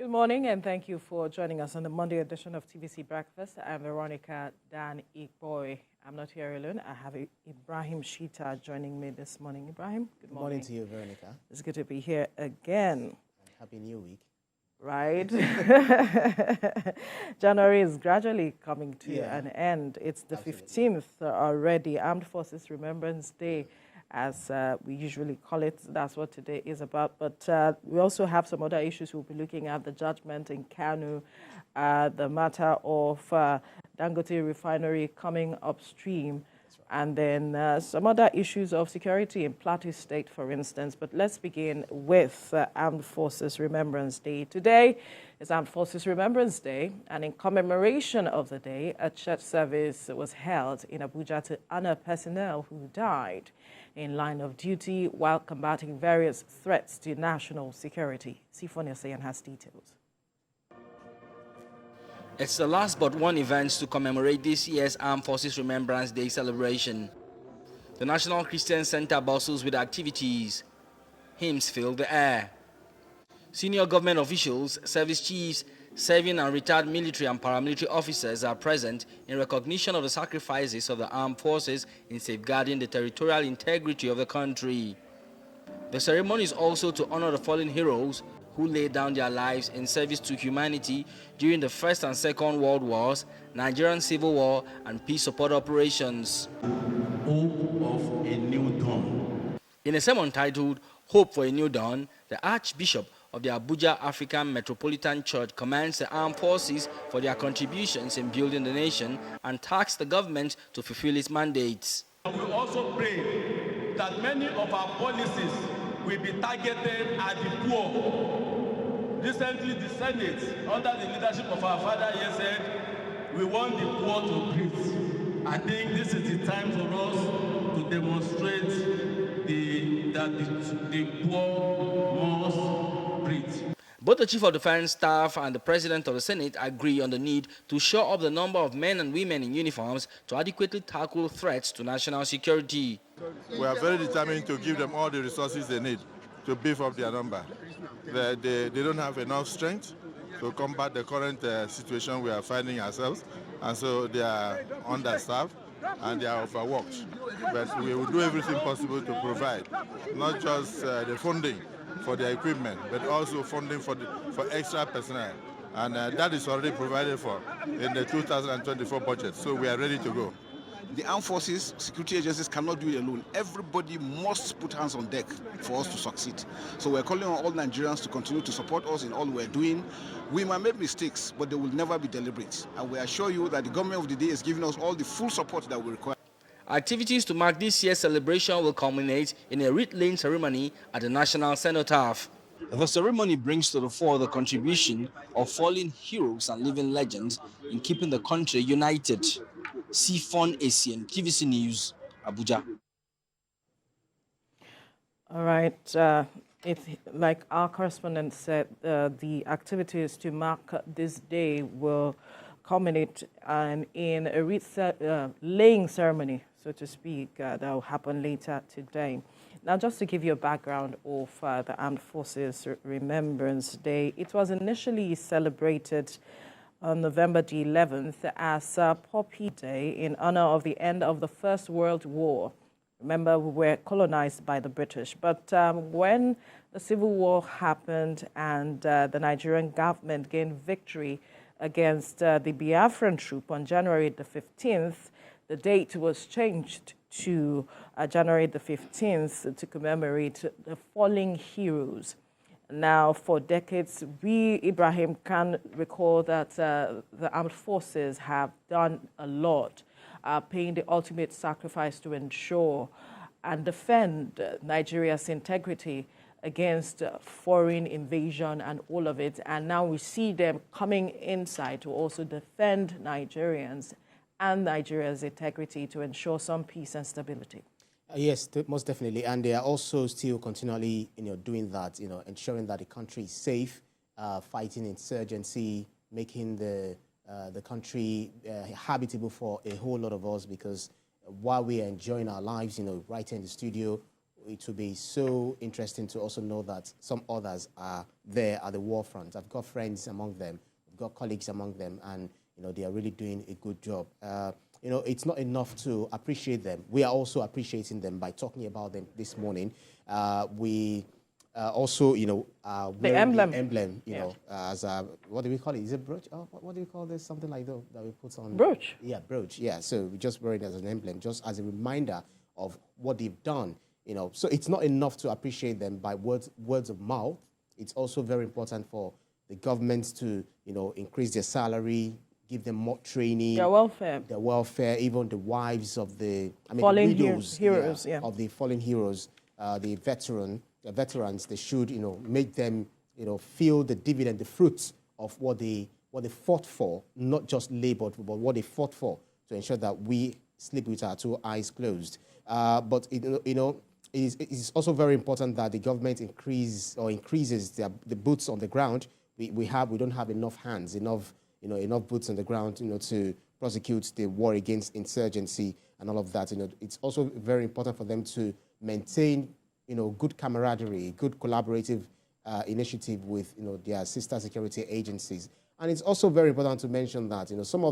Good morning, and thank you for joining us on the Monday edition of TVC Breakfast. I'm Veronica Dan Ikboy. I'm not here alone. I have Ibrahim Shita joining me this morning. Ibrahim, good morning. Good morning to you, Veronica. It's good to be here again. Happy New Week. Right? January is gradually coming to an end. It's the 15th already, Armed Forces Remembrance Day, as we usually call it. That's what today is about. But we also have some other issues we'll be looking at: the judgment in Kanu, the matter of Dangote Refinery coming upstream, and then some other issues of security in Plateau State, for instance. But let's begin with Armed Forces Remembrance Day. Today is Armed Forces Remembrance Day, and in commemoration of the day, a church service was held in Abuja to honor personnel who died in line of duty while combating various threats to national security. Sifon Yasayan has details. It's the last but one event to commemorate this year's Armed Forces Remembrance Day celebration. The National Christian Center bustles with activities. Hymns fill the air. Senior government officials, service chiefs, serving and retired military and paramilitary officers are present in recognition of the sacrifices of the armed forces in safeguarding the territorial integrity of the country. The ceremony is also to honor the fallen heroes who laid down their lives in service to humanity during the First and Second World Wars, Nigerian Civil War, and peace support operations. Hope of a new dawn. In a sermon titled Hope for a New Dawn, the Archbishop of the Abuja African Metropolitan Church commends the armed forces for their contributions in building the nation and tasks the government to fulfill its mandates. And we also pray that many of our policies will be targeted at the poor. Recently, the Senate, under the leadership of our father here, said, we want the poor to breathe. I think this is the time for us to demonstrate that the poor must breathe. Both the Chief of Defense Staff and the President of the Senate agree on the need to shore up the number of men and women in uniforms to adequately tackle threats to national security. We are very determined to give them all the resources they need to beef up their number. They don't have enough strength to combat the current situation we are finding ourselves, and so they are understaffed and they are overworked. But we will do everything possible to provide not just the funding for the equipment, but also funding for extra personnel. And that is already provided for in the 2024 budget, so we are ready to go. The armed forces, security agencies cannot do it alone. Everybody must put hands on deck for us to succeed. So we're calling on all Nigerians to continue to support us in all we're doing. We might make mistakes, but they will never be deliberate. And we assure you that the government of the day is giving us all the full support that we require. Activities to mark this year's celebration will culminate in a wreath-laying ceremony at the National Cenotaph. The ceremony brings to the fore the contribution of fallen heroes and living legends in keeping the country united. Sifon Yasayan, TVC News, Abuja. All right. Like our correspondent said, the activities to mark this day will culminate in a wreath-laying ceremony, so to speak, that will happen later today. Now, just to give you a background of the Armed Forces Remembrance Day, it was initially celebrated on November the 11th as Poppy Day in honor of the end of the First World War. Remember, we were colonized by the British. But when the Civil War happened and the Nigerian government gained victory against the Biafran troop on January the 15th, the date was changed to January the 15th to commemorate the fallen heroes. Now, for decades, we, Ibrahim, can recall that the armed forces have done a lot, paying the ultimate sacrifice to ensure and defend Nigeria's integrity against foreign invasion and all of it. And now we see them coming inside to also defend Nigerians and Nigeria's integrity to ensure some peace and stability. Yes, most definitely. And they are also still continually, doing that, ensuring that the country is safe, fighting insurgency, making the country habitable for a whole lot of us, because while we are enjoying our lives, right here in the studio, it will be so interesting to also know that some others are there at the war front. I've got friends among them, I've got colleagues among them, and they are really doing a good job. It's not enough to appreciate them. We are also appreciating them by talking about them this morning. We also, wearing emblem. the emblem, as a, what do we call it? Is it brooch? Oh, what do we call this? Something like that we put on. Brooch. Yeah, brooch. Yeah, so we just wear it as an emblem, just as a reminder of what they've done. So it's not enough to appreciate them by words of mouth. It's also very important for the government to, increase their salary, give them more training. Their welfare, even the wives of the fallen widows heroes, of the fallen heroes, the veterans. They should, make them, feel the dividend, the fruits of what they fought for, not just labored for, but what they fought for, to ensure that we sleep with our two eyes closed. But it is also very important that the government increases the boots on the ground. We don't have enough hands, enough boots on the ground, to prosecute the war against insurgency and all of that. It's also very important for them to maintain, good camaraderie, good collaborative initiative with, their sister security agencies. And it's also very important to mention that, some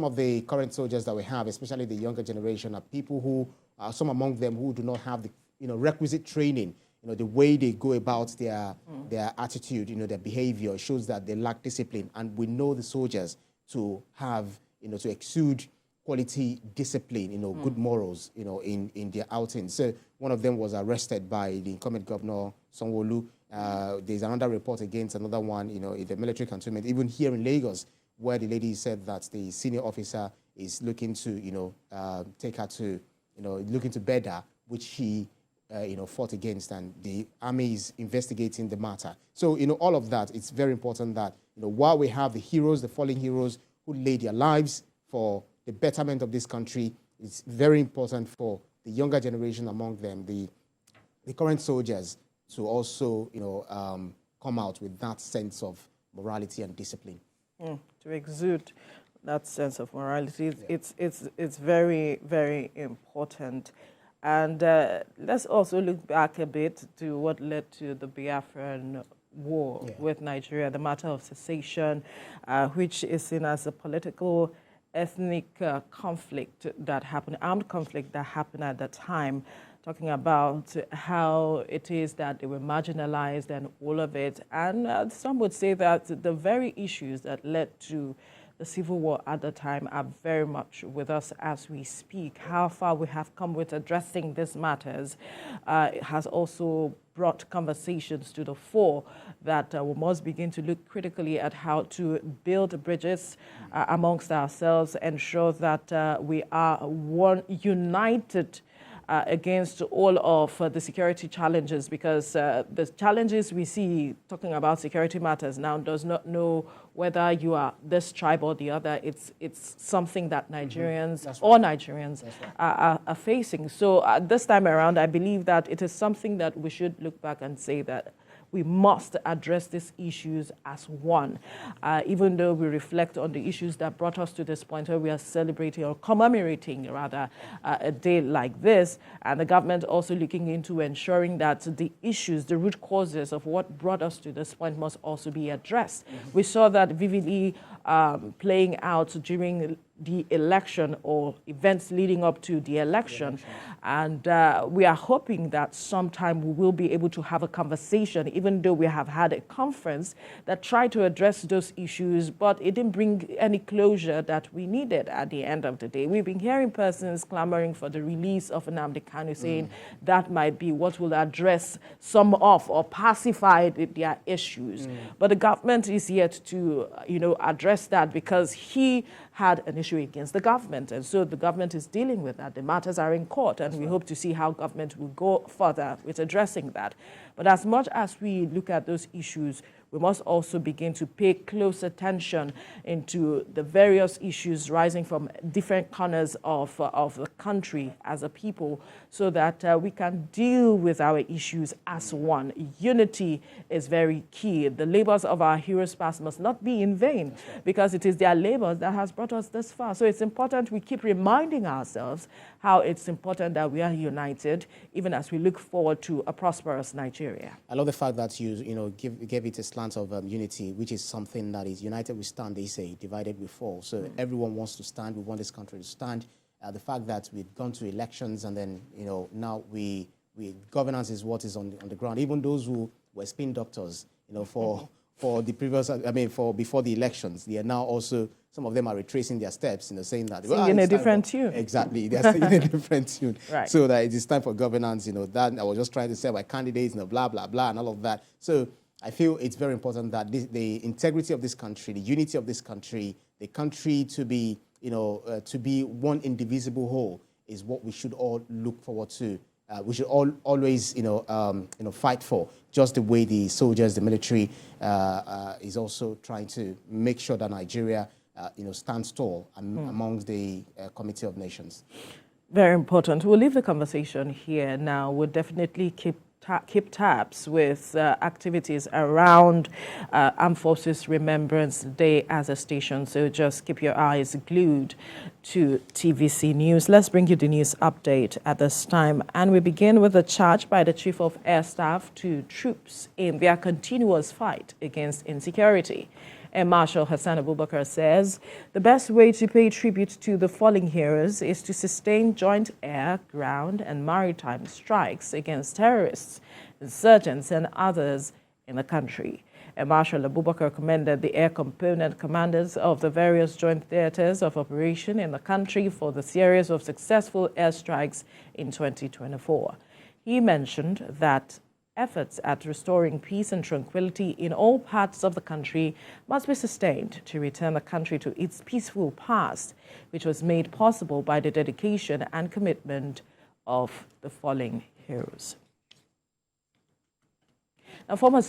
of the current soldiers that we have, especially the younger generation, are people who, some among them who do not have the, requisite training. The way they go about their attitude, their behavior shows that they lack discipline. And we know the soldiers to have, to exude quality discipline, good morals, in their outing. So one of them was arrested by the incumbent governor, Sanwo-Olu. There's another report against another one, in the military cantonment, even here in Lagos, where the lady said that the senior officer is looking to, take her to, looking to bed her, which he, fought against, and the army is investigating the matter. So, all of that, it's very important that, while we have the heroes, the fallen heroes who laid their lives for the betterment of this country, it's very important for the younger generation among them, the current soldiers, to also, come out with that sense of morality and discipline. To exude that sense of morality, it's very, very important. And let's also look back a bit to what led to the Biafran war with Nigeria, the matter of secession, which is seen as a political, ethnic conflict that happened, armed conflict that happened at the time, talking about how it is that they were marginalized and all of it. And some would say that the very issues that led to the civil war at the time are very much with us as we speak. How far we have come with addressing these matters has also brought conversations to the fore that we must begin to look critically at how to build bridges amongst ourselves, ensure that we are united against all of the security challenges, because the challenges we see talking about security matters now does not know whether you are this tribe or the other. It's something that Nigerians, all Nigerians are facing. So this time around, I believe that it is something that we should look back and say that we must address these issues as one. Even though we reflect on the issues that brought us to this point where we are celebrating or commemorating rather a day like this, and the government also looking into ensuring that the issues, the root causes of what brought us to this point must also be addressed. We saw that vividly playing out during the election or events leading up to the election. And we are hoping that sometime we will be able to have a conversation, even though we have had a conference that tried to address those issues, but it didn't bring any closure that we needed at the end of the day. We've been hearing persons clamoring for the release of Nnamdi Kanu, saying that might be what will address some of or pacify their issues. But the government is yet to, address that, because he had an issue against the government. And so the government is dealing with that. The matters are in court, and we hope to see how government will go further with addressing that. But as much as we look at those issues, we must also begin to pay close attention into the various issues rising from different corners of the country as a people, so that we can deal with our issues as one. Unity is very key. The labors of our heroes past must not be in vain, because it is their labors that has brought us this far. So it's important we keep reminding ourselves how it's important that we are united, even as we look forward to a prosperous Nigeria. I love the fact that you gave it a slant of unity, which is something that is united we stand, they say, divided we fall. So everyone wants to stand. We want this country to stand. The fact that we've gone to elections and then, now we governance is what is on the ground. Even those who were spin doctors, for the previous, before the elections, they are now also, some of them are retracing their steps, saying that singing a different tune. Exactly, they're singing a different tune. Right. So that it is time for governance. That I was just trying to say my candidates, blah blah blah, and all of that. So I feel it's very important that the integrity of this country, the unity of this country, the country to be one indivisible whole is what we should all look forward to. We should always fight for, just the way the soldiers, the military is also trying to make sure that Nigeria stands tall amongst the Committee of Nations. Very important. We'll leave the conversation here now. We'll definitely keep tabs with activities around Armed Forces Remembrance Day as a station. So just keep your eyes glued to TVC News. Let's bring you the news update at this time. And we begin with a charge by the Chief of Air Staff to troops in their continuous fight against insecurity. Air Marshal Hassan Abubakar says the best way to pay tribute to the fallen heroes is to sustain joint air, ground, and maritime strikes against terrorists, insurgents, and others in the country. Air Marshal Abubakar commended the air component commanders of the various joint theaters of operation in the country for the series of successful airstrikes in 2024. He mentioned that efforts at restoring peace and tranquility in all parts of the country must be sustained to return the country to its peaceful past, which was made possible by the dedication and commitment of the fallen heroes. Now, former